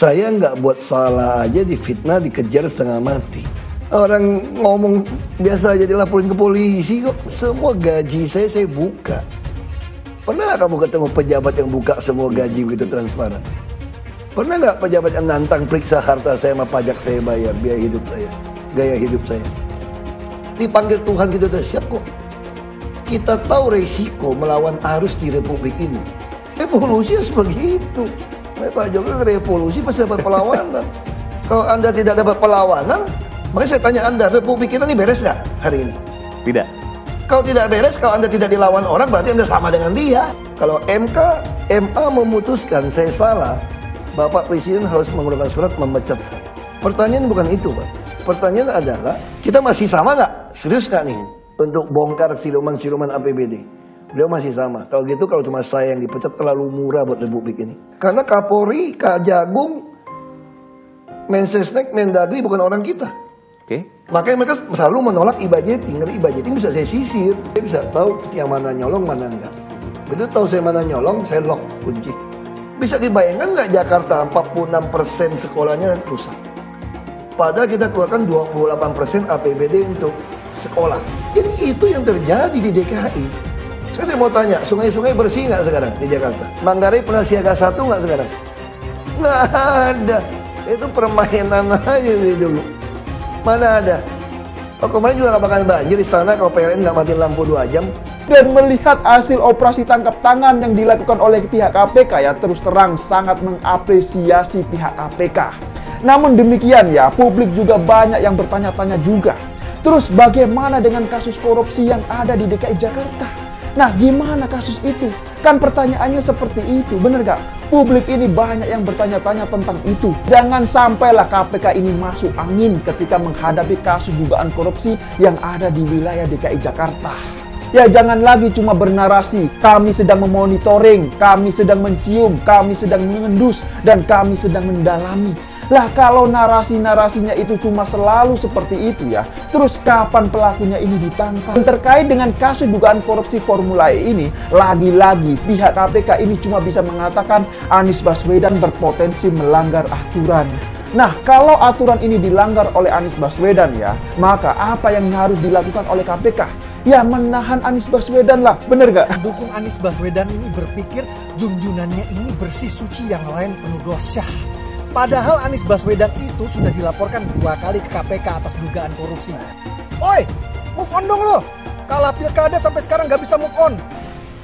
Saya nggak buat salah aja difitnah, dikejar setengah mati. Orang ngomong biasa aja dilaporin ke polisi kok. Semua gaji saya buka. Pernah nggak kamu ketemu pejabat yang buka semua gaji begitu transparan? Pernah nggak pejabat yang nantang periksa harta saya sama pajak saya bayar, biaya hidup saya, gaya hidup saya? Dipanggil Tuhan kita udah siap kok. Kita tahu resiko melawan arus di republik ini. Evolusi harus begitu. Pak Jokowi revolusi pasti dapat perlawanan. Kalau Anda tidak dapat perlawanan, makanya saya tanya Anda, republik kita ini beres nggak hari ini? Tidak. Kalau tidak beres, kalau Anda tidak dilawan orang, berarti Anda sama dengan dia. Kalau MA memutuskan saya salah, Bapak Presiden harus mengeluarkan surat memecat saya. Pertanyaan bukan itu, Pak. Pertanyaan adalah, kita masih sama nggak? Serius nggak nih untuk bongkar siluman-siluman APBD? Beliau masih sama. Kalau gitu, kalau cuma saya yang dipecat, terlalu murah buat republik ini. Karena Kapolri, Kak Jagung, Mensesnek, Mendagri bukan orang kita. Oke. Makanya mereka selalu menolak e-budgeting. Karena e-budgeting bisa saya sisir. Saya bisa tahu yang mana nyolong, mana enggak. Begitu tahu saya mana nyolong, saya lock kunci. Bisa dibayangkan nggak Jakarta 46% sekolahnya rusak. Padahal kita keluarkan 28% APBD untuk sekolah. Jadi itu yang terjadi di DKI. Saya mau tanya, sungai-sungai bersih nggak sekarang di Jakarta? Manggarai pernah siaga 1 nggak sekarang? Nggak ada. Itu permainan aja dulu. Mana ada? Oh, kemarin juga nggak bakalan banjir istana kalau PLN nggak matiin lampu 2 jam. Dan melihat hasil operasi tangkap tangan yang dilakukan oleh pihak KPK, ya terus terang sangat mengapresiasi pihak KPK. Namun demikian ya, publik juga banyak yang bertanya-tanya juga. Terus bagaimana dengan kasus korupsi yang ada di DKI Jakarta? Nah, gimana kasus itu? Kan pertanyaannya seperti itu, bener gak? Publik ini banyak yang bertanya-tanya tentang itu. Jangan sampailah KPK ini masuk angin ketika menghadapi kasus dugaan korupsi yang ada di wilayah DKI Jakarta. Ya, jangan lagi cuma bernarasi, kami sedang memonitoring, kami sedang mencium, kami sedang mengendus, dan kami sedang mendalami. Lah, kalau narasi-narasinya itu cuma selalu seperti itu ya, terus kapan pelakunya ini ditangkap? Dan terkait dengan kasus dugaan korupsi Formula E ini, lagi-lagi pihak KPK ini cuma bisa mengatakan Anies Baswedan berpotensi melanggar aturan. Nah, kalau aturan ini dilanggar oleh Anies Baswedan ya, maka apa yang harus dilakukan oleh KPK? Ya, menahan Anies Baswedan lah, bener gak? Pendukung Anies Baswedan ini berpikir junjungannya ini bersih suci, yang lain penuh dosa. Padahal Anies Baswedan itu sudah dilaporkan 2 kali ke KPK atas dugaan korupsi. Oi, move on dong lo. Kalah pilkada sampai sekarang gak bisa move on.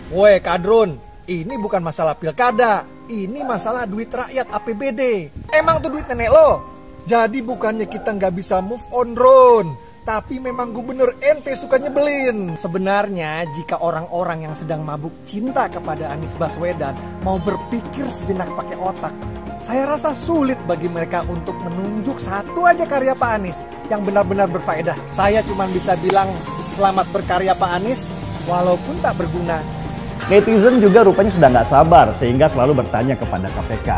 Woi Kadrun, ini bukan masalah pilkada. Ini masalah duit rakyat APBD. Emang tuh duit nenek lo. Jadi bukannya kita gak bisa move on, Ron. Tapi memang gubernur ente suka nyebelin. Sebenarnya jika orang-orang yang sedang mabuk cinta kepada Anies Baswedan mau berpikir sejenak pakai otak, saya rasa sulit bagi mereka untuk menunjuk satu aja karya Pak Anies yang benar-benar berfaedah. Saya cuma bisa bilang selamat berkarya Pak Anies, walaupun tak berguna. Netizen juga rupanya sudah nggak sabar sehingga selalu bertanya kepada KPK,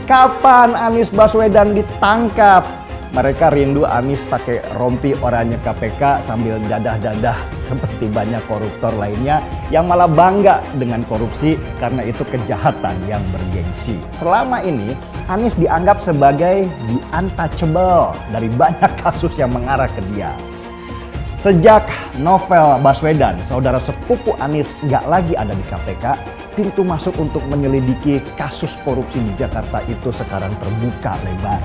kapan Anies Baswedan ditangkap? Mereka rindu Anies pakai rompi oranye KPK sambil dadah-dadah seperti banyak koruptor lainnya yang malah bangga dengan korupsi karena itu kejahatan yang bergengsi. Selama ini Anies dianggap sebagai the untouchable dari banyak kasus yang mengarah ke dia. Sejak Novel Baswedan, saudara sepupu Anies, nggak lagi ada di KPK, pintu masuk untuk menyelidiki kasus korupsi di Jakarta itu sekarang terbuka lebar.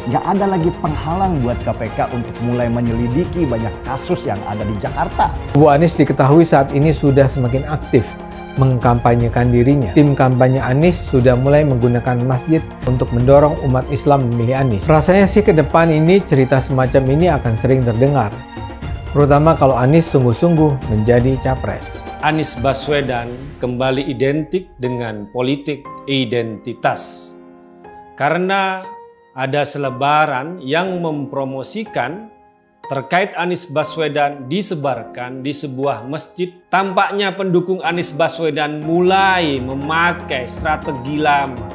Nggak ada lagi penghalang buat KPK untuk mulai menyelidiki banyak kasus yang ada di Jakarta. Bu Anies diketahui saat ini sudah semakin aktif mengkampanyekan dirinya. Tim kampanye Anies sudah mulai menggunakan masjid untuk mendorong umat Islam memilih Anies. Rasanya sih ke depan ini cerita semacam ini akan sering terdengar. Terutama kalau Anies sungguh-sungguh menjadi capres. Anies Baswedan kembali identik dengan politik identitas. Karena ada selebaran yang mempromosikan terkait Anies Baswedan disebarkan di sebuah masjid. Tampaknya pendukung Anies Baswedan mulai memakai strategi lama.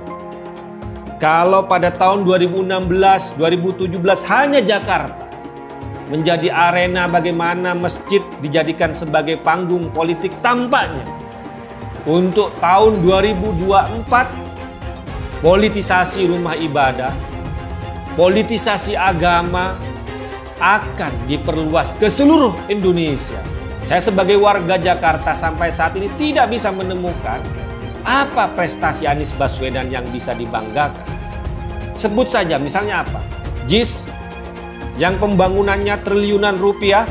Kalau pada tahun 2016, 2017 hanya Jakarta menjadi arena bagaimana masjid dijadikan sebagai panggung politik, tampaknya untuk tahun 2024 politisasi rumah ibadah, politisasi agama akan diperluas ke seluruh Indonesia. Saya sebagai warga Jakarta sampai saat ini tidak bisa menemukan apa prestasi Anies Baswedan yang bisa dibanggakan. Sebut saja misalnya apa? JIS yang pembangunannya triliunan rupiah,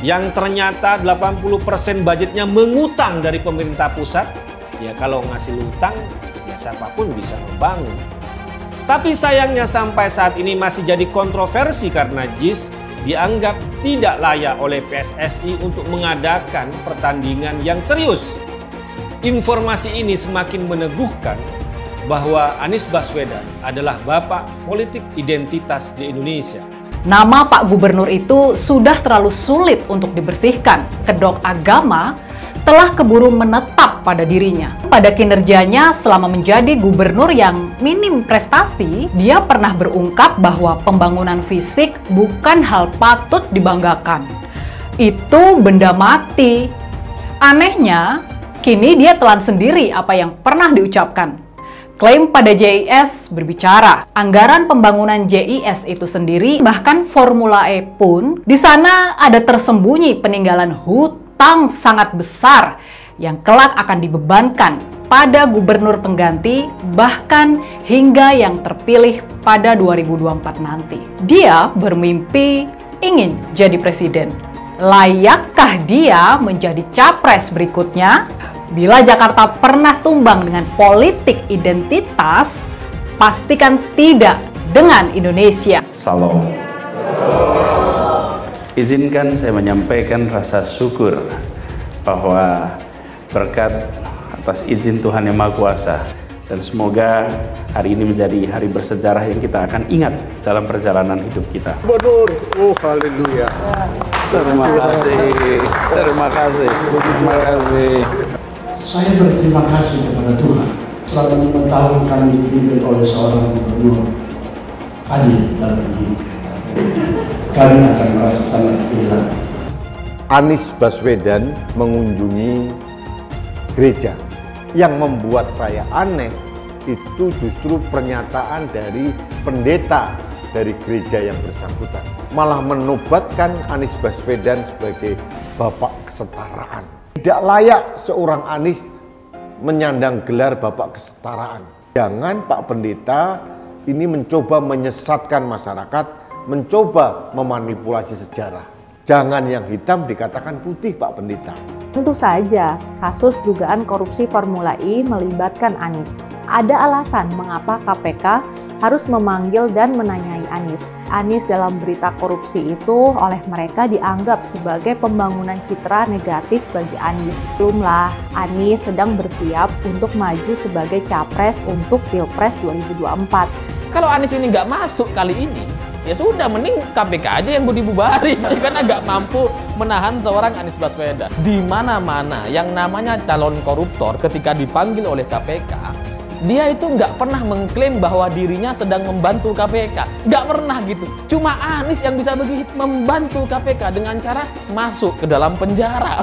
yang ternyata 80% budgetnya mengutang dari pemerintah pusat. Ya kalau ngasih utang, ya siapapun bisa membangun. Tapi sayangnya sampai saat ini masih jadi kontroversi karena JIS dianggap tidak layak oleh PSSI untuk mengadakan pertandingan yang serius. Informasi ini semakin meneguhkan bahwa Anies Baswedan adalah bapak politik identitas di Indonesia. Nama Pak Gubernur itu sudah terlalu sulit untuk dibersihkan. Kedok agama telah keburu menetap pada dirinya. Pada kinerjanya selama menjadi gubernur yang minim prestasi, dia pernah berungkap bahwa pembangunan fisik bukan hal patut dibanggakan. Itu benda mati. Anehnya, kini dia telan sendiri apa yang pernah diucapkan. Klaim pada JIS berbicara, anggaran pembangunan JIS itu sendiri, bahkan Formula E pun, di sana ada tersembunyi peninggalan hutang sangat besar yang kelak akan dibebankan pada gubernur pengganti, bahkan hingga yang terpilih pada 2024 nanti. Dia bermimpi ingin jadi presiden. Layakkah dia menjadi capres berikutnya? Bila Jakarta pernah tumbang dengan politik identitas, pastikan tidak dengan Indonesia. Salam. Izinkan saya menyampaikan rasa syukur bahwa berkat atas izin Tuhan Yang Maha Kuasa, dan semoga hari ini menjadi hari bersejarah yang kita akan ingat dalam perjalanan hidup kita. Gubernur, oh haleluya. Terima kasih, terima kasih, terima kasih. Saya berterima kasih kepada Tuhan selama 5 tahun kami dipimpin oleh seorang gubernur adil dalam diri. Kami akan merasa sangat kehilangan. Anies Baswedan mengunjungi gereja. Yang membuat saya aneh itu justru pernyataan dari pendeta dari gereja yang bersangkutan. Malah menobatkan Anies Baswedan sebagai bapak kesetaraan. Tidak layak seorang Anies menyandang gelar bapak kesetaraan. Jangan Pak Pendeta ini mencoba menyesatkan masyarakat, mencoba memanipulasi sejarah. Jangan yang hitam dikatakan putih, Pak Pendeta. Tentu saja, kasus dugaan korupsi Formula E melibatkan Anies. Ada alasan mengapa KPK harus memanggil dan menanyai Anies. Anies dalam berita korupsi itu oleh mereka dianggap sebagai pembangunan citra negatif bagi Anies. Belumlah, Anies sedang bersiap untuk maju sebagai capres untuk Pilpres 2024. Kalau Anies ini nggak masuk kali ini, ya sudah, mending KPK aja yang dibubarin, karena nggak mampu menahan seorang Anies Baswedan. Di mana-mana yang namanya calon koruptor ketika dipanggil oleh KPK, dia itu nggak pernah mengklaim bahwa dirinya sedang membantu KPK. Nggak pernah gitu. Cuma Anies yang bisa begitu membantu KPK dengan cara masuk ke dalam penjara.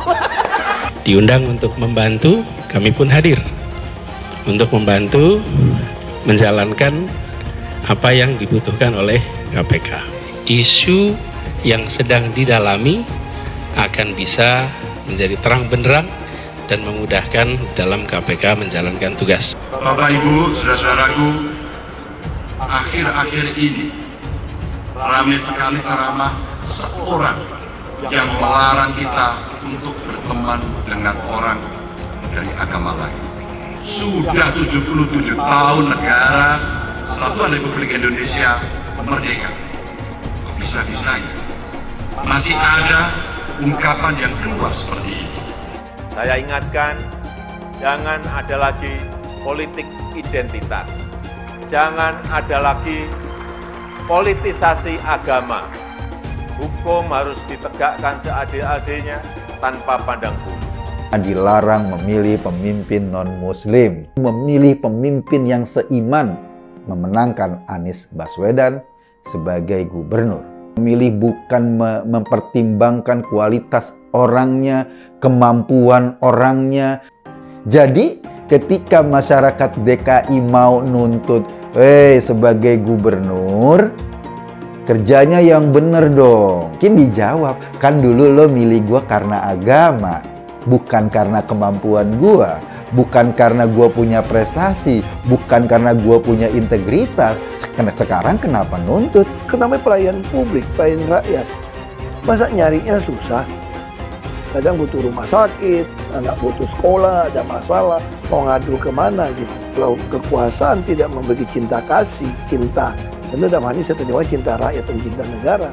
Diundang untuk membantu, kami pun hadir. Untuk membantu menjalankan apa yang dibutuhkan oleh KPK. Isu yang sedang didalami akan bisa menjadi terang benderang dan memudahkan dalam KPK menjalankan tugas. Bapak Ibu, saudara-saudaraku, akhir-akhir ini ramai sekali ceramah seorang yang melarang kita untuk berteman dengan orang dari agama lain. Sudah 77 tahun negara Kesatuan Republik Indonesia merdeka. Bisa-bisanya masih ada ungkapan yang keluar seperti ini. Saya ingatkan, jangan ada lagi politik identitas. Jangan ada lagi politisasi agama. Hukum harus ditegakkan seadil-adilnya tanpa pandang bulu. Dilarang memilih pemimpin non-muslim, memilih pemimpin yang seiman, memenangkan Anies Baswedan sebagai gubernur. Memilih bukan mempertimbangkan kualitas orangnya, kemampuan orangnya. Jadi Ketika masyarakat DKI mau nuntut, sebagai gubernur, kerjanya yang bener dong. Mungkin dijawab, kan dulu lo milih gua karena agama, bukan karena kemampuan gua, bukan karena gua punya prestasi, bukan karena gua punya integritas. Sekarang kenapa nuntut? Namanya pelayan publik, pelayan rakyat. Masa nyarinya susah? Kadang butuh rumah sakit, anak butuh sekolah, ada masalah, mau ngadu kemana gitu. Kalau kekuasaan tidak memberi cinta kasih, cinta, tentu dalam hal ini saya terjemah cinta rakyat dan cinta negara,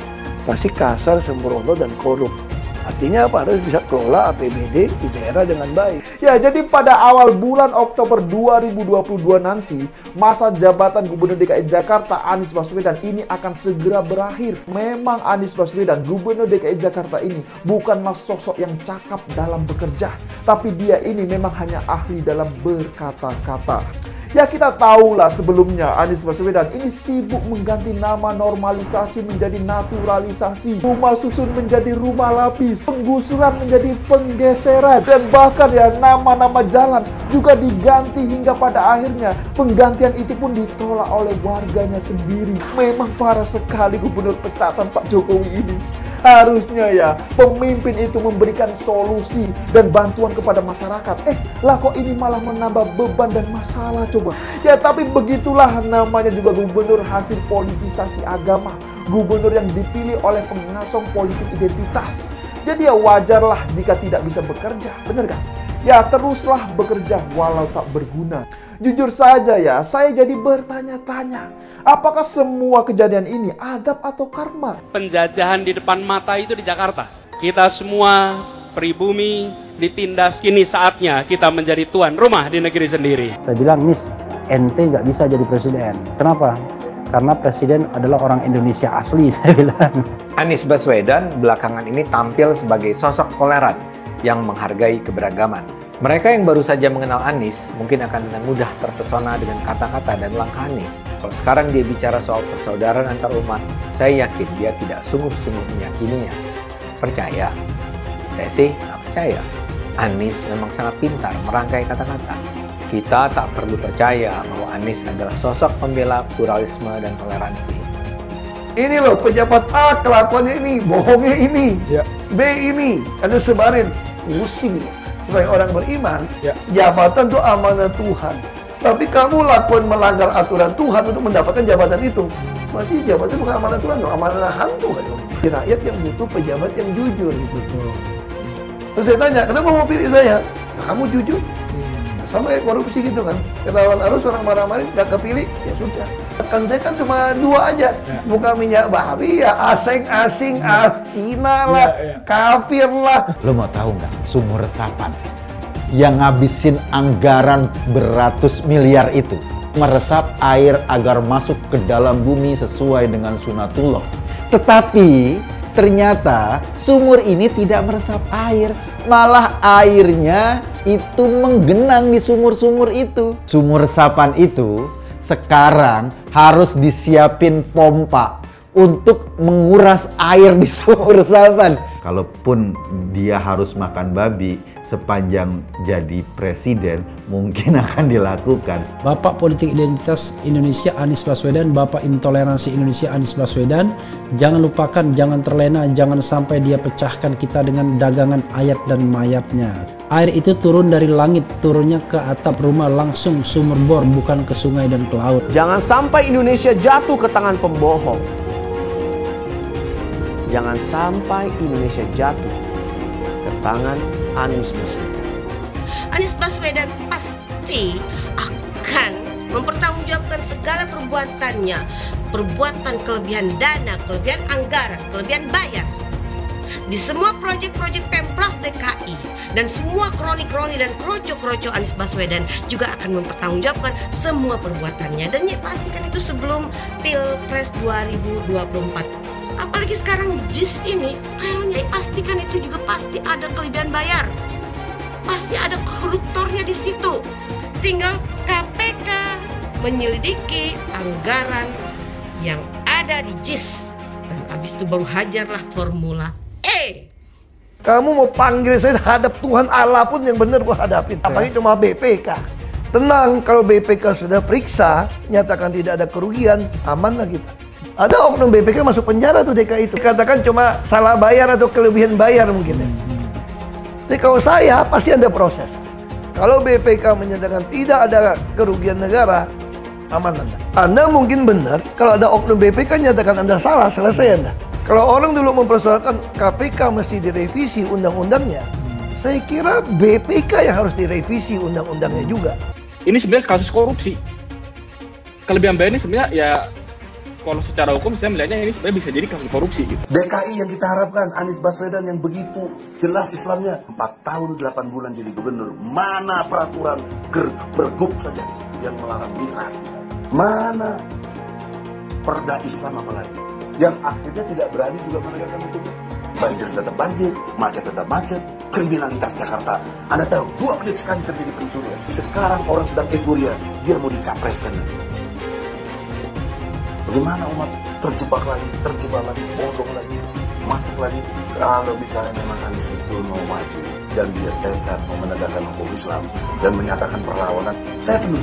pasti kasar, sembrono, dan korup. Artinya apa? Harus bisa kelola APBD di daerah dengan baik. Ya, jadi pada awal bulan Oktober 2022 nanti, masa jabatan Gubernur DKI Jakarta Anies Baswedan ini akan segera berakhir. Memang Anies Baswedan, Gubernur DKI Jakarta ini bukanlah sosok yang cakap dalam bekerja, tapi dia ini memang hanya ahli dalam berkata-kata. Ya, kita tahulah sebelumnya Anies Baswedan ini sibuk mengganti nama normalisasi menjadi naturalisasi, rumah susun menjadi rumah lapis, penggusuran menjadi penggeseran, dan bahkan ya nama-nama jalan juga diganti hingga pada akhirnya penggantian itu pun ditolak oleh warganya sendiri. Memang parah sekali gubernur pecatan Pak Jokowi ini. Harusnya ya pemimpin itu memberikan solusi dan bantuan kepada masyarakat. Lah kok ini malah menambah beban dan masalah coba. Ya tapi begitulah namanya juga gubernur hasil politisasi agama. Gubernur yang dipilih oleh pengasong politik identitas. Jadi ya wajarlah jika tidak bisa bekerja, bener kan? Ya teruslah bekerja walau tak berguna. Jujur saja ya, saya jadi bertanya-tanya, apakah semua kejadian ini adab atau karma? Penjajahan di depan mata itu di Jakarta. Kita semua pribumi ditindas, kini saatnya kita menjadi tuan rumah di negeri sendiri. Saya bilang, Nis, ente nggak bisa jadi presiden. Kenapa? Karena presiden adalah orang Indonesia asli, saya bilang. Anies Baswedan belakangan ini tampil sebagai sosok toleran yang menghargai keberagaman. Mereka yang baru saja mengenal Anies mungkin akan dengan mudah terpesona dengan kata-kata dan langkah Anies. Kalau sekarang dia bicara soal persaudaraan antar umat, saya yakin dia tidak sungguh-sungguh meyakininya. Percaya? Saya sih nggak percaya. Anies memang sangat pintar merangkai kata-kata. Kita tak perlu percaya bahwa Anies adalah sosok pembela pluralisme dan toleransi. Ini loh pejabat A kelakuannya ini, bohongnya ini, B ini, ada sebarin, pusing. Supaya orang beriman, jabatan itu amanah Tuhan. Tapi kamu lakukan melanggar aturan Tuhan untuk mendapatkan jabatan itu. Berarti jabatan bukan amanah Tuhan, amanah hantu kan? Rakyat yang butuh pejabat yang jujur gitu. Terus saya tanya, kenapa mau pilih saya? Nah, kamu jujur. Nah, sama kayak korupsi gitu kan. Ketahuan arus orang marah-marah nggak kepilih, ya sudah. Kan saya kan cuma 2 aja, bukan minyak babi ya, asing-asing, Cina lah, kafir lah. Lo mau tahu nggak sumur resapan yang ngabisin anggaran beratus miliar itu meresap air agar masuk ke dalam bumi sesuai dengan sunatullah. Tetapi ternyata sumur ini tidak meresap air, malah airnya itu menggenang di sumur-sumur itu. Sumur resapan itu sekarang harus disiapin pompa untuk menguras air di sumur resapan. Kalaupun dia harus makan babi sepanjang jadi presiden, mungkin akan dilakukan. Bapak politik identitas Indonesia Anies Baswedan, Bapak intoleransi Indonesia Anies Baswedan. Jangan lupakan, jangan terlena, jangan sampai dia pecahkan kita dengan dagangan ayat dan mayatnya. Air itu turun dari langit, turunnya ke atap rumah langsung sumur bor, bukan ke sungai dan ke laut. Jangan sampai Indonesia jatuh ke tangan pembohong. Jangan sampai Indonesia jatuh ke tangan Anies Baswedan. Anies Baswedan pasti akan mempertanggungjawabkan segala perbuatannya. Perbuatan kelebihan dana, kelebihan anggaran, kelebihan bayar. Di semua proyek-proyek Pemprov DKI dan semua kroni-kroni dan kroco-kroco Anies Baswedan juga akan mempertanggungjawabkan semua perbuatannya. Dan ya pastikan itu sebelum Pilpres 2024. Apalagi sekarang JIS ini, kayaknya pastikan itu juga pasti ada kelebihan bayar. Pasti ada koruptornya di situ. Tinggal KPK menyelidiki anggaran yang ada di JIS. Dan habis itu baru hajarlah formula E. Kamu mau panggil saya hadap Tuhan Allah pun yang benar gua hadapin. Apalagi cuma BPK. tenang, kalau BPK sudah periksa, nyatakan tidak ada kerugian, aman lah kita. Ada oknum BPK masuk penjara tuh DKI itu. Katakan cuma salah bayar atau kelebihan bayar mungkin ya. Tapi kalau saya, pasti ada proses. Kalau BPK menyatakan tidak ada kerugian negara, aman Anda. Anda mungkin benar, kalau ada oknum BPK nyatakan Anda salah, selesai Anda. Kalau orang dulu mempersoalkan KPK mesti direvisi undang-undangnya, saya kira BPK yang harus direvisi undang-undangnya juga. Ini sebenarnya kasus korupsi. Kelebihan bayar ini sebenarnya ya, kalau secara hukum saya melihatnya ini sebenarnya bisa jadi kasus korupsi gitu. DKI yang kita harapkan, Anies Baswedan yang begitu jelas Islamnya, 4 tahun 8 bulan jadi gubernur. Mana peraturan pergub saja yang melarang miras? Mana perda Islam apalagi? Yang akhirnya tidak berani juga menegakkan hukum Islam. Banjir tetap banjir, macet tetap macet, kriminalitas Jakarta. Anda tahu, 2 menit sekali terjadi pencurian. Sekarang orang sedang euforia, dia mau dicapreskan. Bagaimana umat terjebak lagi, bodoh lagi, masuk lagi. Kalau misalnya memang Anies itu mau maju dan dia tekad mau menegakkan hukum Islam dan menyatakan perlawanan, saya penuh.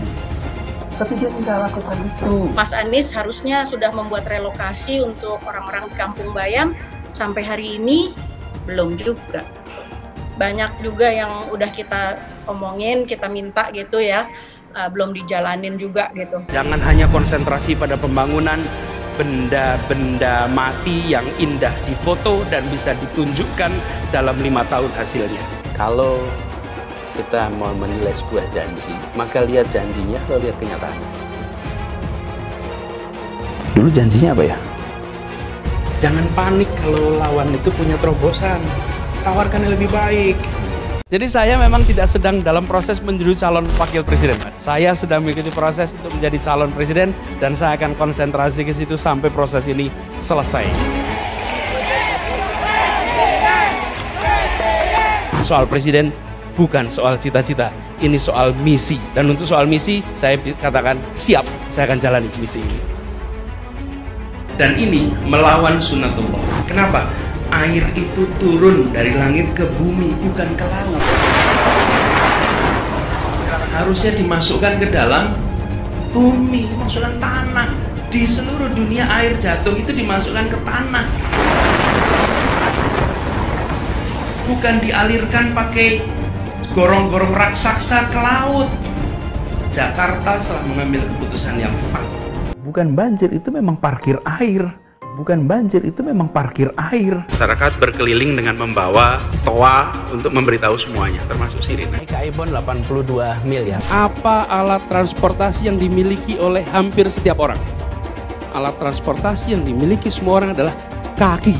Tapi dia tidak lakukan itu. Mas Anies harusnya sudah membuat relokasi untuk orang-orang di Kampung Bayam. Sampai hari ini belum juga. Banyak juga yang udah kita omongin, kita minta gitu ya, belum dijalanin juga gitu. Jangan hanya konsentrasi pada pembangunan benda-benda mati yang indah difoto dan bisa ditunjukkan dalam 5 tahun hasilnya. Kalau kita mau menilai sebuah janji, maka lihat janjinya atau lihat kenyataannya. Dulu janjinya apa ya? Jangan panik kalau lawan itu punya terobosan. Tawarkan yang lebih baik. Jadi saya memang tidak sedang dalam proses menuju calon wakil presiden, Mas. Saya sedang mengikuti proses untuk menjadi calon presiden dan saya akan konsentrasi ke situ sampai proses ini selesai. Soal presiden bukan soal cita-cita, ini soal misi. Dan untuk soal misi, saya katakan siap, saya akan jalani misi ini. Dan ini melawan sunatullah. Kenapa? Air itu turun dari langit ke bumi, bukan ke laut. Harusnya dimasukkan ke dalam bumi, masukkan tanah. Di seluruh dunia air jatuh itu dimasukkan ke tanah. Bukan dialirkan pakai gorong-gorong raksasa ke laut. Jakarta telah mengambil keputusan yang fatal. Bukan banjir, itu memang parkir air. Bukan banjir, itu memang parkir air. Masyarakat berkeliling dengan membawa toa untuk memberitahu semuanya, termasuk sirine. iBond 82 miliar. Apa alat transportasi yang dimiliki oleh hampir setiap orang? Alat transportasi yang dimiliki semua orang adalah kaki.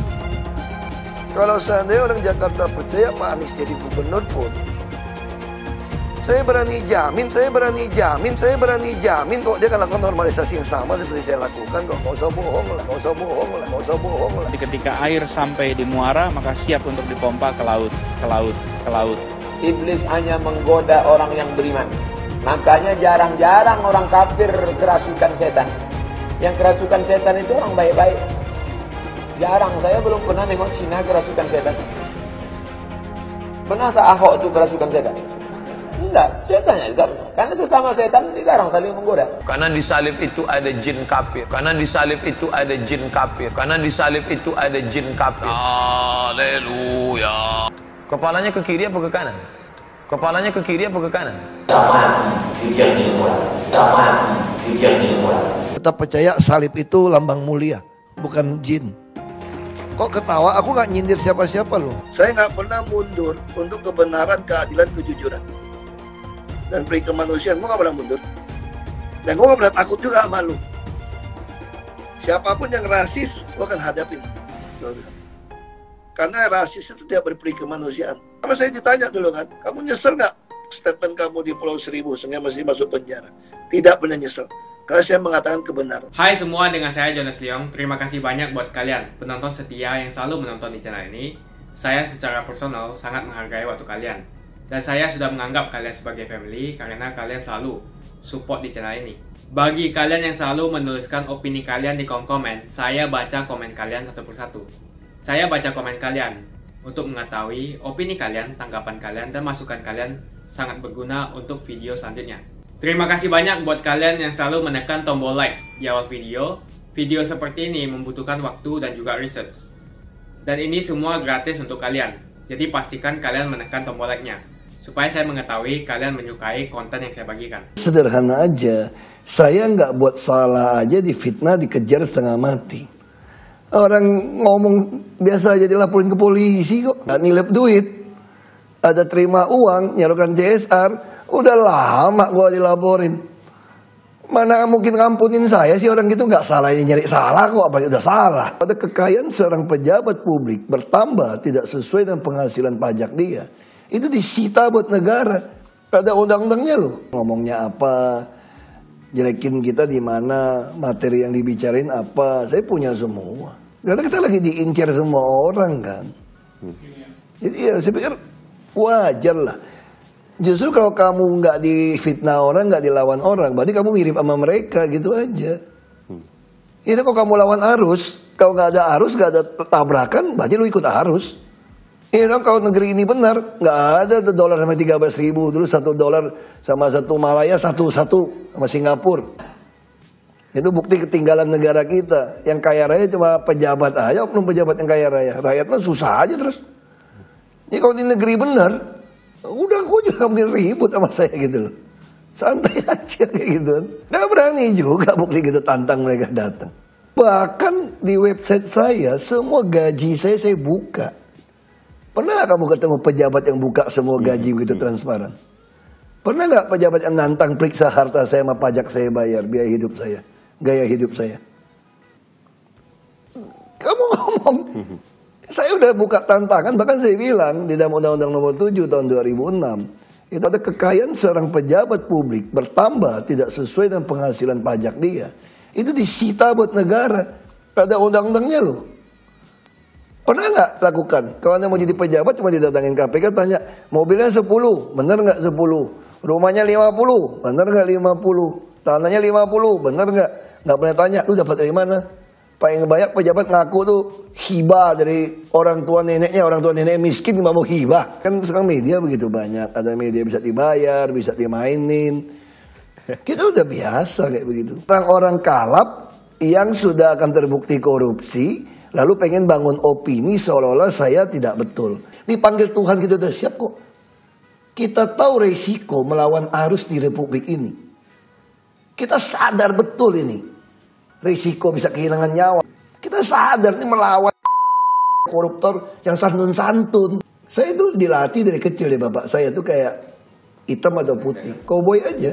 Kalau seandainya orang Jakarta percaya Pak Anies jadi gubernur pun, saya berani jamin kok dia akan lakukan normalisasi yang sama seperti saya lakukan kok. Gak usah bohong lah. Ketika air sampai di muara, maka siap untuk dipompa ke laut. Iblis hanya menggoda orang yang beriman. Makanya jarang-jarang orang kafir kerasukan setan. Yang kerasukan setan itu orang baik-baik. Jarang, saya belum pernah nengok Cina kerasukan setan. Pernah tak Ahok itu kerasukan setan? Enggak, setannya juga. Karena sesama setan dilarang saling menggoda. Karena di salib itu ada jin kafir. Haleluya. Kepalanya ke kiri apa ke kanan? Tetap percaya salib itu lambang mulia, bukan jin. Kok ketawa? Aku nggak nyindir siapa-siapa loh. Saya nggak pernah mundur untuk kebenaran, keadilan, kejujuran. Dan peri kemanusiaan, gue gak pernah mundur. Dan gue gak pernah takut juga sama lu. Siapapun yang rasis, gue akan hadapin. Karena rasis itu tidak berperi kemanusiaan. Sama saya ditanya dulu kan, kamu nyesel gak statement kamu di Pulau Seribu sehingga masih masuk penjara? Tidak pernah nyesel. Karena saya mengatakan kebenaran. Hai semua, dengan saya Jonas Leong. Terima kasih banyak buat kalian, penonton setia yang selalu menonton di channel ini. Saya secara personal sangat menghargai waktu kalian. Dan saya sudah menganggap kalian sebagai family karena kalian selalu support di channel ini. Bagi kalian yang selalu menuliskan opini kalian di kolom komen, saya baca komen kalian satu persatu. Saya baca komen kalian untuk mengetahui opini kalian, tanggapan kalian, dan masukan kalian sangat berguna untuk video selanjutnya. Terima kasih banyak buat kalian yang selalu menekan tombol like di awal video. Video seperti ini membutuhkan waktu dan juga research. Dan ini semua gratis untuk kalian. Jadi pastikan kalian menekan tombol like-nya supaya saya mengetahui kalian menyukai konten yang saya bagikan. Sederhana aja, saya nggak buat salah aja difitnah, dikejar setengah mati. Orang ngomong biasa aja dilaporin ke polisi kok. Nggak nilep duit, ada terima uang, nyalukan CSR, udah lama gua dilaporin. Mana mungkin ngampunin saya sih, orang gitu nggak salah, ya nyari salah kok, apalagi udah salah. Ada kekayaan seorang pejabat publik bertambah tidak sesuai dengan penghasilan pajak dia. Itu disita buat negara. Ada undang-undangnya loh. Ngomongnya apa, jelekin kita di mana, materi yang dibicarain apa, saya punya semua. Karena kita lagi diincar semua orang kan. Jadi ya saya pikir wajar lah. Justru kalau kamu nggak difitnah orang, nggak dilawan orang, berarti kamu mirip sama mereka gitu aja. Ini kok kamu lawan arus, kalau nggak ada arus, nggak ada tabrakan, berarti lu ikut arus. Ini kalau negeri ini benar, nggak ada dolar sampai 13.000 dulu, $1 sama satu Malaya satu sama Singapura. Itu bukti ketinggalan negara kita. Yang kaya raya cuma pejabat aja, oknum pejabat yang kaya raya. Rakyatnya susah aja terus. Ini kalau di negeri benar, udah gue juga mungkin ribut sama saya gitu loh. Santai aja kayak gitu. Gak berani juga bukti gitu tantang mereka datang. Bahkan di website saya, semua gaji saya buka. Pernah gak kamu ketemu pejabat yang buka semua gaji begitu transparan? Pernah gak pejabat yang nantang periksa harta saya sama pajak saya bayar, biaya hidup saya, gaya hidup saya? Kamu ngomong. Saya udah buka tantangan, bahkan saya bilang di dalam Undang-Undang Nomor 7 tahun 2006, itu ada kekayaan seorang pejabat publik bertambah tidak sesuai dengan penghasilan pajak dia. Itu disita buat negara. Ada undang-undangnya loh. Pernah nggak lakukan? Kalau Anda mau jadi pejabat cuma didatangin KPK tanya, mobilnya 10, bener nggak 10? Rumahnya 50, bener nggak 50? Tanahnya 50, bener nggak? Nggak pernah tanya, lu dapat dari mana? Paling banyak pejabat ngaku tuh hibah dari orang tua nenek miskin nggak mau hibah. Kan sekarang media begitu banyak, ada media bisa dibayar, bisa dimainin. Kita udah biasa kayak begitu. Orang-orang kalap yang sudah akan terbukti korupsi, lalu pengen bangun opini seolah-olah saya tidak betul. Dipanggil Tuhan kita udah siap kok. Kita tahu resiko melawan arus di Republik ini. Kita sadar betul ini. Risiko bisa kehilangan nyawa. Kita sadar ini melawan koruptor yang santun-santun. Saya itu dilatih dari kecil ya bapak. Saya tuh kayak hitam atau putih. Cowboy aja.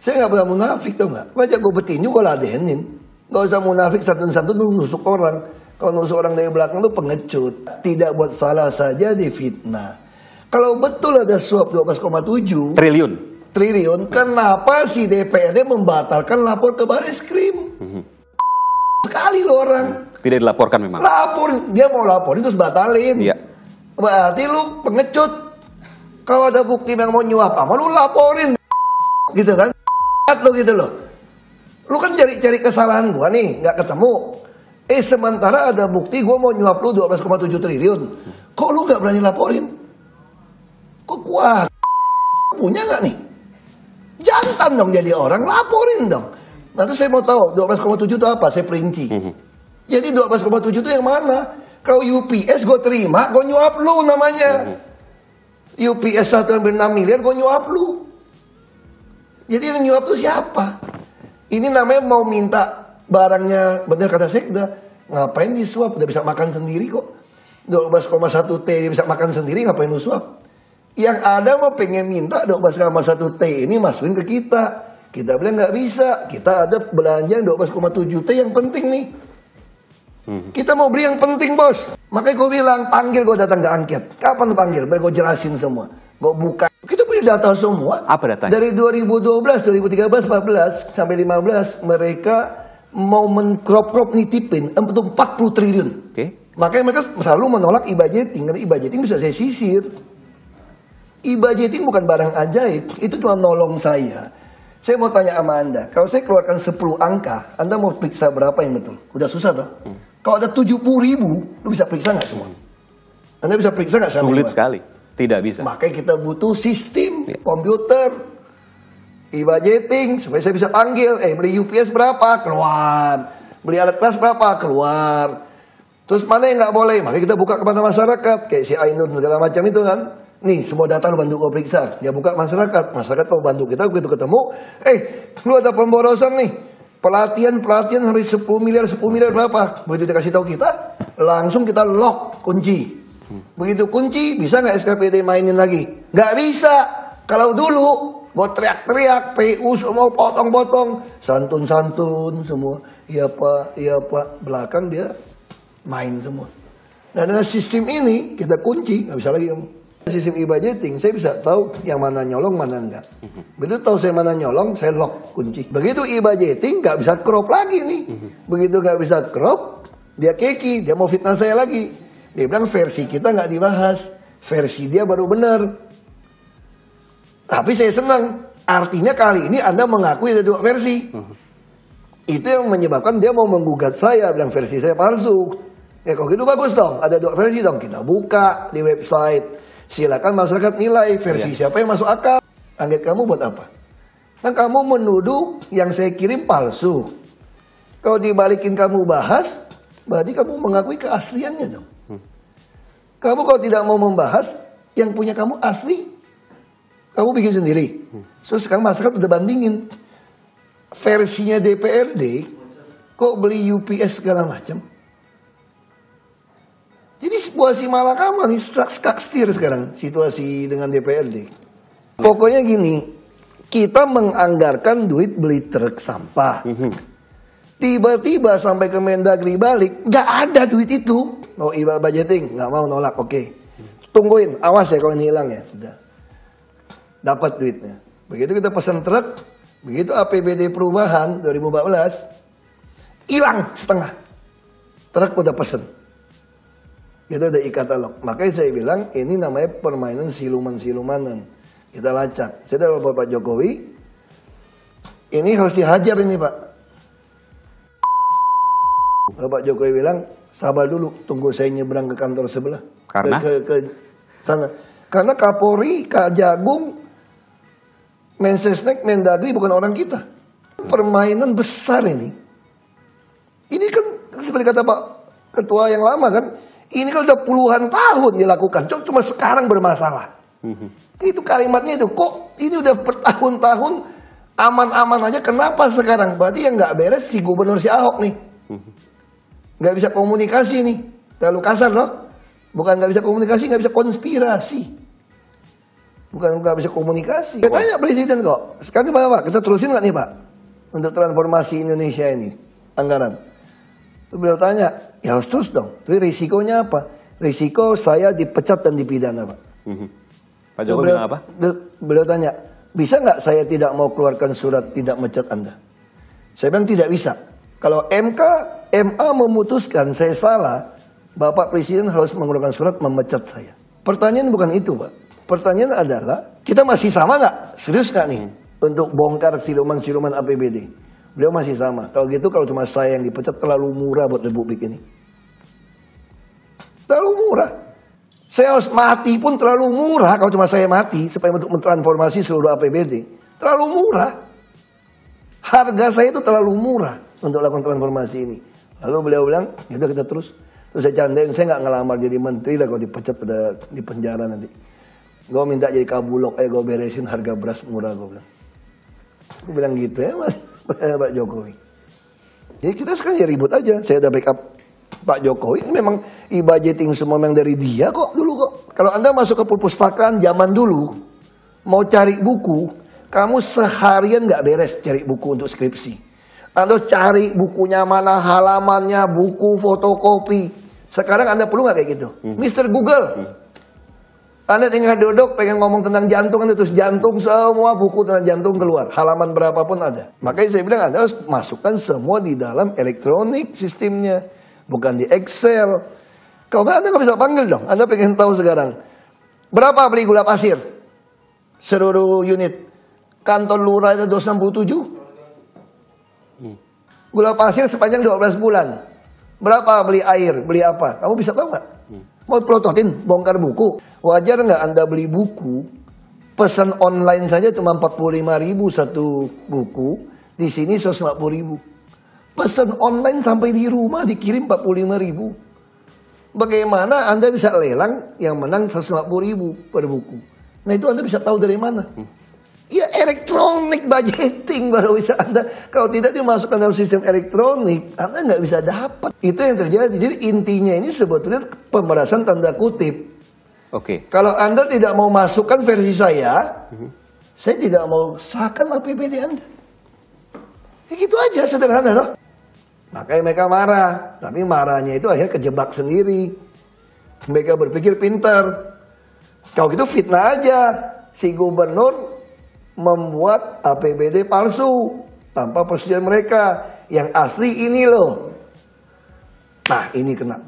Saya gak pernah munafik tau gak. Baca gue petinju gue ladenin. Gak usah munafik santun-santun tuh nusuk orang. Kalau nusuk orang dari belakang tuh pengecut. Tidak buat salah saja difitnah. Kalau betul ada suap 12,7 triliun, kenapa si DPRD membatalkan lapor ke Bareskrim? Sekali lo orang. Tidak dilaporkan memang. Lapor, dia mau laporin terus batalin. Iya. Berarti lu pengecut. Kalau ada bukti yang mau nyuap apa, lu laporin. Gitu kan? Lu gitu loh. Lu kan cari kesalahan gua nih, nggak ketemu. Sementara ada bukti gua mau nyuap lu 12,7 triliun. Kok lu nggak berani laporin? Kok kuat? Punya nggak nih? Jantan dong jadi orang, laporin dong. Nah itu saya mau tahu 12,7 itu apa, saya perinci. Jadi 12,7 itu yang mana? Kalau UPS gue terima, gue nyuap lu namanya. UPS 1,6 miliar gue nyuap lu. Jadi yang nyuap itu siapa? Ini namanya mau minta barangnya, bener kata Sekda, ngapain disuap? Udah bisa makan sendiri kok. 12,1 T bisa makan sendiri, ngapain lu suap? Yang ada mau pengen minta 12,1 T ini masukin ke kita. Kita bilang nggak bisa. Kita ada belanja 12,7 T yang penting nih. Kita mau beli yang penting bos. Makanya gue bilang panggil gue datang ke angket. Kapan lu panggil? Biar gue jelasin semua. Gue buka. Kita punya data semua. Apa datanya? Dari 2012, 2013, 14 sampai 15 mereka mau men-crop nitipin untuk 40 triliun. Makanya mereka selalu menolak e-budgeting. Karena e-budgeting bisa saya sisir. E-budgeting bukan barang ajaib, itu cuma nolong saya. Saya mau tanya sama Anda, kalau saya keluarkan 10 angka, Anda mau periksa berapa yang betul? Udah susah toh? Kalau ada 70.000, lu bisa periksa nggak semua? Anda bisa periksa nggak? Sulit sekali, tidak bisa. Makanya kita butuh sistem komputer. e-budgeting supaya saya bisa panggil, beli UPS berapa, keluar. Beli alat kelas berapa, keluar. Terus mana yang nggak boleh, makanya kita buka kepada masyarakat, kayak si Ainun segala macam itu kan. Nih, semua data lu bantu kau periksa. Dia buka masyarakat kau bantu kita, begitu ketemu, lu ada pemborosan nih. Pelatihan sampai 10 miliar berapa? Begitu dia kasih tahu kita, langsung kita lock kunci. Begitu kunci, bisa nggak SKPD mainin lagi? Nggak bisa. Kalau dulu, gue teriak-teriak, PU semua potong-potong, santun-santun semua. Iya pak, belakang dia main semua. Dan dengan sistem ini, kita kunci, nggak bisa lagi kamu. Sistem e-budgeting, saya bisa tahu yang mana nyolong, mana enggak. Begitu tahu saya mana nyolong, saya lock kunci. Begitu e-budgeting, nggak bisa crop lagi nih. Begitu nggak bisa crop, dia keki, dia mau fitnah saya lagi. Dia bilang versi kita nggak dibahas, versi dia baru benar. Tapi saya senang, artinya kali ini Anda mengakui ada 2 versi. Itu yang menyebabkan dia mau menggugat saya, bilang versi saya palsu. Ya kalau gitu bagus dong, ada 2 versi dong. Kita buka di website. Silakan masyarakat nilai versi siapa yang masuk akal. Angget kamu buat apa? Kan kamu menuduh yang saya kirim palsu. Kalau dibalikin kamu bahas, berarti kamu mengakui keasliannya dong. Kamu kalau tidak mau membahas, yang punya kamu asli, kamu bikin sendiri. Terus sekarang masyarakat udah bandingin. Versinya DPRD, kok beli UPS segala macam. Jadi sebuah si malakama nih, skak-stir sekarang situasi dengan DPRD. Pokoknya gini, kita menganggarkan duit beli truk sampah. Tiba-tiba sampai ke Mendagri balik, nggak ada duit itu. Oh iba budgeting, nggak mau nolak, oke. Tungguin, awas ya kalau ini hilang ya. Udah. Dapat duitnya. Begitu kita pesan truk, begitu APBD perubahan 2014, hilang setengah. Truk udah pesen. Kita ada e-katalog. Makanya saya bilang ini namanya permainan siluman-silumanan. Kita lacak. Saya dari Bapak Jokowi, ini harus dihajar ini Pak. Bapak Jokowi bilang, sabar dulu, tunggu saya nyebrang ke kantor sebelah. Karena? Ke sana. Karena Kapolri, Kak Jagung, Mensesnek, Mendagri bukan orang kita. Permainan besar ini. Ini kan seperti kata Pak Ketua yang lama kan, ini kan udah puluhan tahun dilakukan, cuma sekarang bermasalah. Itu kalimatnya itu, kok ini udah bertahun-tahun aman-aman aja, kenapa sekarang? Berarti yang nggak beres si gubernur si Ahok nih. Nggak bisa komunikasi nih, terlalu kasar loh. Bukan nggak bisa komunikasi, nggak bisa konspirasi. Bukan nggak bisa komunikasi. Katanya presiden kok. Sekarang gimana Pak? Kita terusin nggak nih Pak? Untuk transformasi Indonesia ini, anggaran. Beliau tanya, ya harus terus dong. Tapi risikonya apa? Risiko saya dipecat dan dipidana Pak. Pak Jokowi bilang apa? Beliau tanya, bisa nggak saya tidak mau keluarkan surat tidak mecat Anda? Saya bilang tidak bisa. Kalau MA memutuskan saya salah, Bapak Presiden harus mengeluarkan surat memecat saya. Pertanyaan bukan itu Pak. Pertanyaan adalah, kita masih sama nggak? Serius nggak nih? Untuk bongkar siluman-siluman APBD? Beliau masih sama. Kalau gitu, kalau cuma saya yang dipecat, terlalu murah buat Republik ini. Terlalu murah. Saya harus mati pun terlalu murah kalau cuma saya mati, supaya untuk mentransformasi seluruh APBD. Terlalu murah. Harga saya itu terlalu murah untuk lakukan transformasi ini. Lalu beliau bilang, ya udah kita terus. Terus saya candain, saya nggak ngelamar jadi menteri lah kalau dipecat udah di penjara nanti. Gue minta jadi kabulok, gue beresin harga beras murah, gue bilang. Gue bilang gitu ya Mas. Pak Jokowi. Jadi kita sekarang ya ribut aja. Saya udah backup Pak Jokowi. Ini memang e-budgeting semua memang dari dia kok dulu kok. Kalau Anda masuk ke perpustakaan zaman dulu, mau cari buku, kamu seharian nggak beres cari buku untuk skripsi. Anda cari bukunya mana, halamannya, buku fotokopi. Sekarang Anda perlu nggak kayak gitu? Mr. Google. Anda tinggal duduk pengen ngomong tentang jantung, terus jantung semua buku tentang jantung keluar. Halaman berapapun ada. Makanya saya bilang Anda harus masukkan semua di dalam elektronik sistemnya. Bukan di Excel. Kalau nggak Anda nggak bisa panggil dong. Anda pengen tahu sekarang. Berapa beli gula pasir? Seluruh unit. Kantor lurah itu 267. Gula pasir sepanjang 12 bulan. Berapa beli air? Beli apa? Kamu bisa tahu nggak? Mau pelototin, bongkar buku. Wajar nggak Anda beli buku Pesan online saja cuma 45.000 satu buku, di sini 150.000. Pesan online sampai di rumah dikirim 45.000. Bagaimana Anda bisa lelang yang menang 150.000 per buku? Nah itu Anda bisa tahu dari mana? Ya elektronik budgeting baru bisa Anda. Kalau tidak dimasukkan dalam sistem elektronik, Anda nggak bisa dapat. Itu yang terjadi. Jadi intinya ini sebetulnya pemerasan tanda kutip. Oke. Kalau Anda tidak mau masukkan versi saya tidak mau sahkan APBD Anda. Ya gitu aja, sederhana toh. Makanya mereka marah. Tapi marahnya itu akhirnya kejebak sendiri. Mereka berpikir pintar. Kalau gitu fitnah aja. Si gubernur membuat APBD palsu tanpa persetujuan mereka. Yang asli ini loh. Nah ini kena.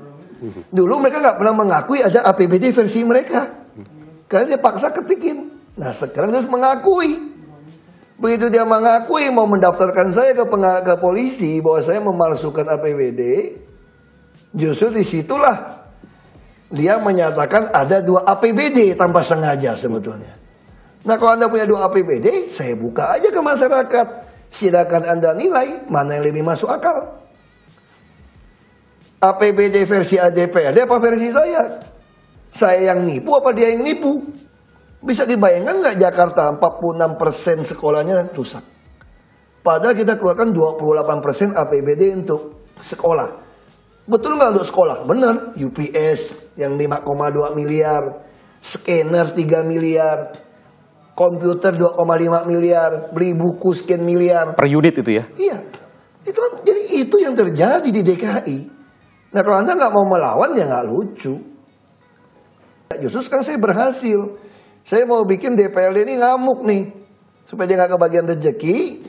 Dulu mereka nggak pernah mengakui ada APBD versi mereka. Karena dia paksa ketikin. Nah sekarang dia harus mengakui. Begitu dia mengakui mau mendaftarkan saya ke polisi bahwa saya memalsukan APBD, justru disitulah dia menyatakan ada 2 APBD tanpa sengaja sebetulnya. Nah kalau Anda punya 2 APBD, saya buka aja ke masyarakat. Silakan Anda nilai mana yang lebih masuk akal. APBD versi DPRD apa versi saya? Saya yang nipu apa dia yang nipu? Bisa dibayangkan nggak Jakarta 46% sekolahnya rusak. Padahal kita keluarkan 28% APBD untuk sekolah. Betul nggak untuk sekolah? Benar. UPS yang 5,2 miliar, scanner 3 miliar, komputer 2,5 miliar, beli buku sekian miliar. Per unit itu ya? Iya. Jadi itu yang terjadi di DKI. Nah kalau Anda nggak mau melawan ya nggak lucu. Justru sekarang saya berhasil. Saya mau bikin DPRD ini ngamuk nih. Supaya dia nggak kebagian rezeki.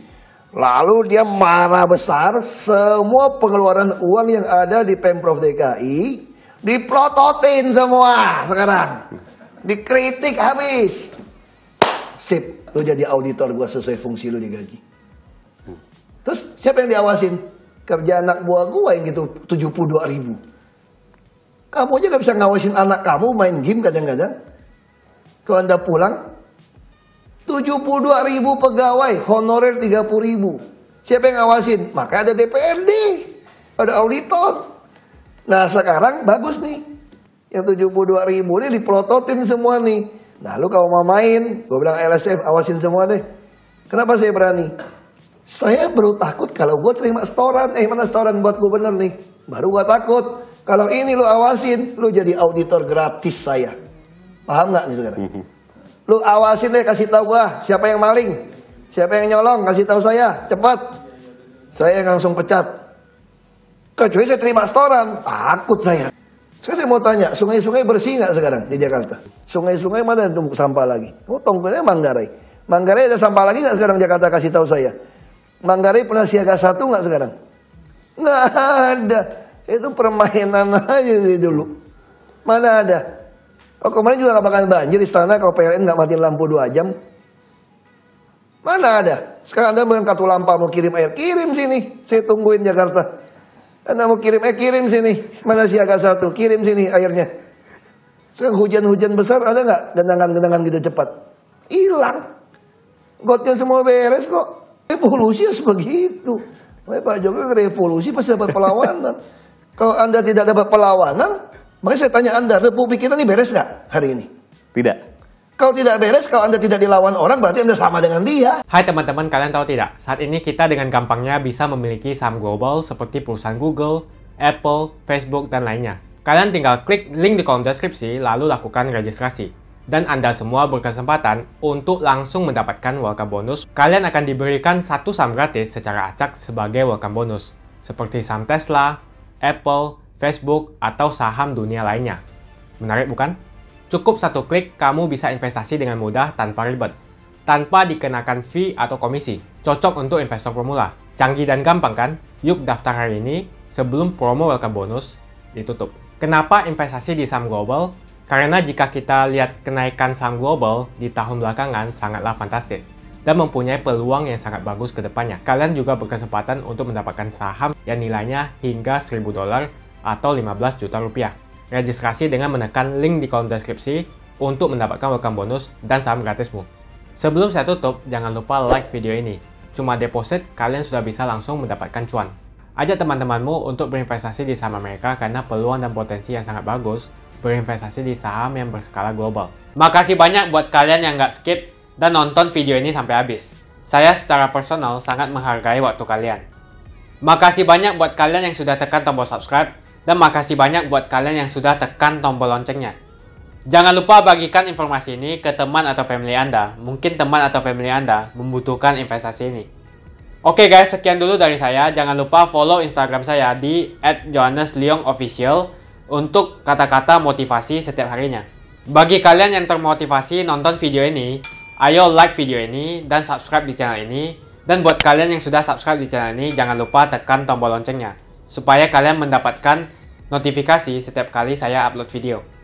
Lalu dia marah besar. Semua pengeluaran uang yang ada di Pemprov DKI diplototin semua sekarang. Dikritik habis. Sip, lu jadi auditor gua sesuai fungsi lu digaji. Terus siapa yang diawasin? Kerja anak buah gua yang gitu 72.000. Kamu aja gak bisa ngawasin anak kamu main game kadang-kadang. Kalau Anda pulang 72.000 pegawai, honorer 30.000. Siapa yang ngawasin? Maka ada DPRD, ada auditor. Nah sekarang bagus nih. Yang 72.000 ini diplototin semua nih. Nah lu kalau mau main, gue bilang LSM awasin semua deh. Kenapa saya berani? Saya baru takut kalau gue terima setoran. Mana setoran buat gubernur nih? Baru gue takut. Kalau ini lu awasin, lu jadi auditor gratis saya. Paham nggak nih sekarang? Lu awasin deh, kasih tahu gue siapa yang maling, siapa yang nyolong, kasih tahu saya, cepat. Saya langsung pecat. Kecuali saya terima setoran, takut saya. Sekarang saya mau tanya, sungai-sungai bersih nggak sekarang di Jakarta? Sungai-sungai mana yang tumpuk sampah lagi? Oh, tonggonya Manggarai. Manggarai ada sampah lagi nggak sekarang Jakarta? Kasih tahu saya. Manggarai pernah siaga 1 nggak sekarang? Nggak ada. Itu permainan aja dulu. Mana ada? Oh kemarin juga nggak bakalan banjir istana kalau PLN nggak matiin lampu 2 jam. Mana ada? Sekarang Anda mau kartu lampa mau kirim air, kirim sini. Saya tungguin Jakarta. Anda mau kirim air, kirim sini. Mana siaga 1? Kirim sini airnya. Sekarang hujan-hujan besar ada nggak genangan-genangan gitu cepat? Hilang. Gotnya semua beres kok. Revolusi harus begitu. Pak Jokowi revolusi pasti dapat perlawanan. Kalau Anda tidak dapat perlawanan, makanya saya tanya Anda, Republik kita ini beres nggak hari ini? Tidak. Kalau tidak beres, kalau Anda tidak dilawan orang, berarti Anda sama dengan dia. Hai teman-teman, kalian tahu tidak? Saat ini kita dengan gampangnya bisa memiliki saham global seperti perusahaan Google, Apple, Facebook, dan lainnya. Kalian tinggal klik link di kolom deskripsi, lalu lakukan registrasi. Dan Anda semua berkesempatan untuk langsung mendapatkan welcome bonus. Kalian akan diberikan 1 saham gratis secara acak sebagai welcome bonus. Seperti saham Tesla, Apple, Facebook, atau saham dunia lainnya. Menarik bukan? Cukup 1 klik, kamu bisa investasi dengan mudah tanpa ribet. Tanpa dikenakan fee atau komisi. Cocok untuk investor pemula. Canggih dan gampang kan? Yuk daftar hari ini sebelum promo welcome bonus ditutup. Kenapa investasi di saham global? Karena jika kita lihat kenaikan saham global di tahun belakangan sangatlah fantastis dan mempunyai peluang yang sangat bagus ke depannya. Kalian juga berkesempatan untuk mendapatkan saham yang nilainya hingga $1.000 atau 15 juta rupiah. Registrasi dengan menekan link di kolom deskripsi untuk mendapatkan welcome bonus dan saham gratismu. Sebelum saya tutup, jangan lupa like video ini. Cuma deposit, kalian sudah bisa langsung mendapatkan cuan. Ajak teman-temanmu untuk berinvestasi di saham Amerika karena peluang dan potensi yang sangat bagus berinvestasi di saham yang berskala global. Makasih banyak buat kalian yang nggak skip dan nonton video ini sampai habis. Saya secara personal sangat menghargai waktu kalian. Makasih banyak buat kalian yang sudah tekan tombol subscribe dan makasih banyak buat kalian yang sudah tekan tombol loncengnya. Jangan lupa bagikan informasi ini ke teman atau family Anda. Mungkin teman atau family Anda membutuhkan investasi ini. Oke guys, sekian dulu dari saya. Jangan lupa follow Instagram saya di @johannesleongofficial untuk kata-kata motivasi setiap harinya. Bagi kalian yang termotivasi nonton video ini, ayo like video ini dan subscribe di channel ini. Dan buat kalian yang sudah subscribe di channel ini, jangan lupa tekan tombol loncengnya supaya kalian mendapatkan notifikasi setiap kali saya upload video.